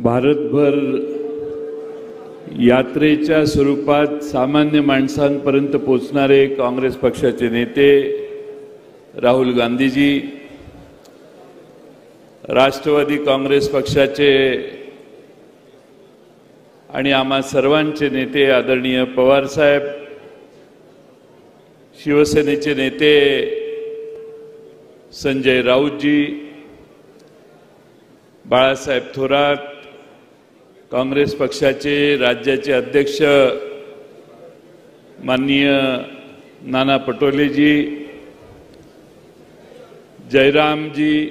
भारतभर यात्रेच्या स्वरूपात सामान्य माणसांपर्यंत पोहोचणारे काँग्रेस पक्षाचे नेते राहुल गांधीजी, राष्ट्रवादी काँग्रेस पक्षाचे आणि आम्हा सर्वांचे नेते आदरणीय पवार साहेब, शिवसेनेचे नेते संजय राऊतजी, बाळासाहेब थोरात, काँग्रेस पक्षाचे राज्याचे अध्यक्ष माननीय नाना पटोलेजी, जयरामजी,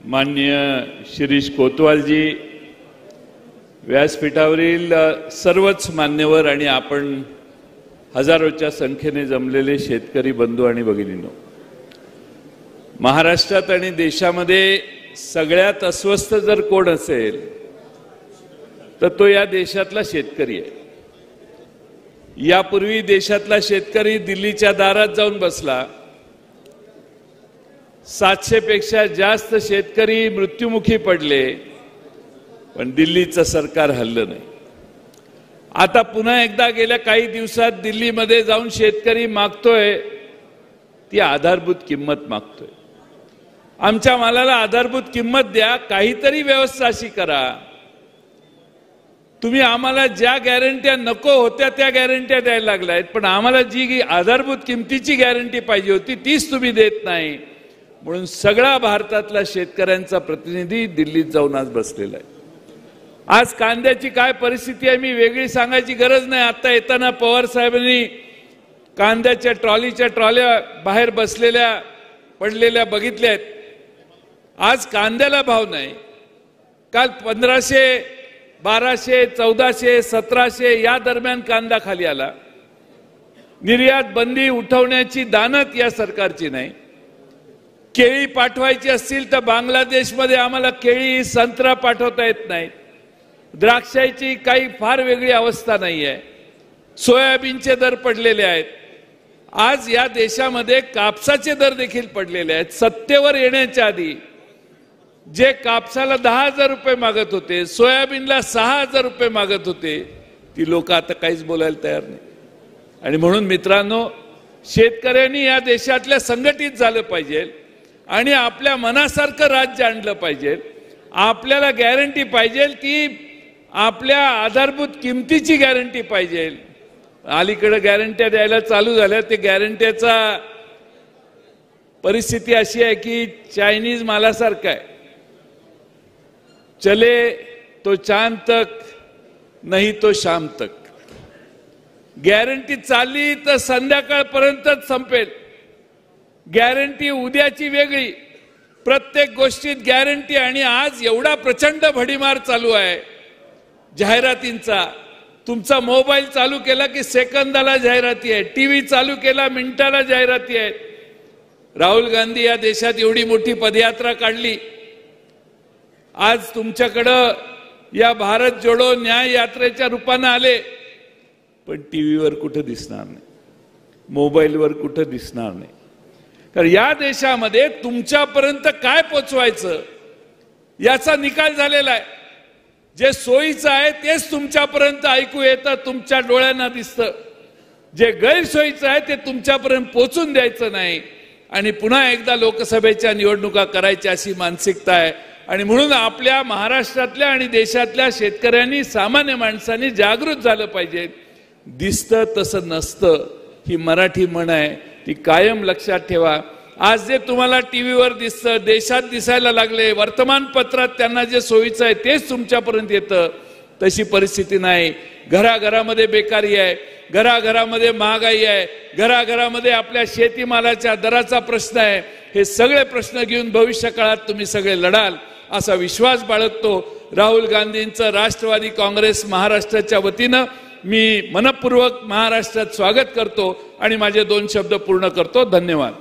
माननीय शिरीष कोतवालजी, व्यासपीठावरील सर्वच मान्यवर आणि आपण हजारोच्या संख्येने जमलेले शेतकरी बंधू आणि भगिनींनो, महाराष्ट्रात आणि देशामध्ये सगळ्यात अस्वस्थ जर कोण असेल तर तो या देशातला शेतकरी आहे. यापूर्वी देशातला शेतकरी दिल्लीच्या दारात जाऊन बसला. 700 पेक्षा जास्त शेतकरी मृत्युमुखी पडले, पण दिल्लीचं सरकार हललं नाही. आता पुन्हा एकदा गेल्या काही दिवसात दिल्लीमध्ये जाऊन शेतकरी मागतोय ती आधारभूत किंमत मागतोय. आमच्या मालाला आधारभूत किंमत द्या, काहीतरी व्यवस्था अशी करा. तुम्ही आम्हाला ज्या गॅरंट्या नको होत्या त्या गॅरंट्या द्यायला लागलायत, पण आम्हाला जी आधारभूत किंमतीची गॅरंटी पाहिजे होती तीच तुम्ही देत नाही. म्हणून सगळा भारतातला शेतकऱ्यांचा प्रतिनिधी दिल्लीत जाऊन आज बसलेला आहे. आज कांद्याची काय परिस्थिती आहे मी वेगळी सांगायची गरज नाही. आता येताना पवार साहेबांनी कांद्याच्या ट्रॉलीच्या ट्रॉल्या बाहेर बसलेल्या पडलेल्या बघितल्या आहेत. आज कांद्याला भाव नाही. काल 1500, 1200, 1400, 1700 या दरम्यान कांदा खाली आला. निर्यात बंदी उठवण्याची दानत या सरकारची नाही. केळी पाठवायची असतील तर बांगलादेशमध्ये आम्हाला केळी, संत्रा पाठवता येत नाही. द्राक्षाची काही फार वेगळी अवस्था नाही आहे. सोयाबीनचे दर पडलेले आहेत. आज या देशामध्ये कापसाचे दर देखील पडलेले आहेत. सत्तेवर येण्याच्या आधी जे कापसाला 10,000 रुपये मागत होते, सोयाबीनला 6,000 रुपये मागत होते, ती लोक आता काहीच बोलायला तयार नाही. आणि म्हणून मित्रांनो, शेतकऱ्यांनी या देशातल्या संघटित झालं पाहिजे आणि आपल्या मनासारखं राज्य आणलं पाहिजे. आपल्याला गॅरंटी पाहिजे ती आपल्या आधारभूत किमतीची गॅरंटी पाहिजे. अलीकडे गॅरंट्या द्यायला चालू झाल्या. ते गॅरंट्याचा परिस्थिती अशी आहे की चायनीज मालासारखं आहे. चले तो चांद तक, नाही तो शाम तक. गॅरंटी चालली तर संध्याकाळपर्यंतच संपेल. गॅरंटी उद्याची वेगळी. प्रत्येक गोष्टीत गॅरंटी. आणि आज एवढा प्रचंड भडीमार चालू आहे जाहिरातींचा. तुमचा मोबाईल चालू केला की सेकंदाला जाहिराती आहे. टीव्ही चालू केला मिनिटाला जाहिराती आहेत. राहुल गांधी या देशात एवढी मोठी पदयात्रा काढली. आज तुमच्याकडं या भारत जोडो न्याय यात्रेच्या रूपाने आले, पण टीव्हीवर कुठं दिसणार नाही, मोबाईलवर कुठं दिसणार नाही. कारण या देशामध्ये तुमच्यापर्यंत काय पोचवायचं याचा निकाल झालेला आहे. जे सोयीचं आहे तेच तुमच्यापर्यंत ऐकू येतं, तुमच्या डोळ्यांना दिसतं. जे गैरसोयीचं आहे ते तुमच्यापर्यंत पोचून द्यायचं नाही. आणि पुन्हा एकदा लोकसभेच्या निवडणुका करायच्या अशी मानसिकता आहे. आणि म्हणून आपल्या महाराष्ट्रातल्या आणि देशातल्या शेतकऱ्यांनी, सामान्य माणसांनी जागृत झालं पाहिजे. दिसतं तसं नसतं ही मराठी म्हण आहे, ती कायम लक्षात ठेवा. आज जे तुम्हाला टीव्हीवर दिसतं, देशात दिसायला लागले, वर्तमानपत्रात त्यांना जे सोयीचं आहे तेच तुमच्यापर्यंत येतं, तशी परिस्थिती नाही. घराघरामध्ये बेकारी आहे, घराघरामध्ये महागाई आहे, घराघरामध्ये आपल्या शेतीमालाच्या दराचा प्रश्न आहे. हे सगळे प्रश्न घेऊन भविष्य काळात तुम्ही सगळे लढाल असा विश्वास बाळगतो. राहुल गांधींचं राष्ट्रवादी काँग्रेस महाराष्ट्राच्या वतीनं मी मनपूर्वक महाराष्ट्रात स्वागत करतो आणि माझे 2 शब्द पूर्ण करतो. धन्यवाद.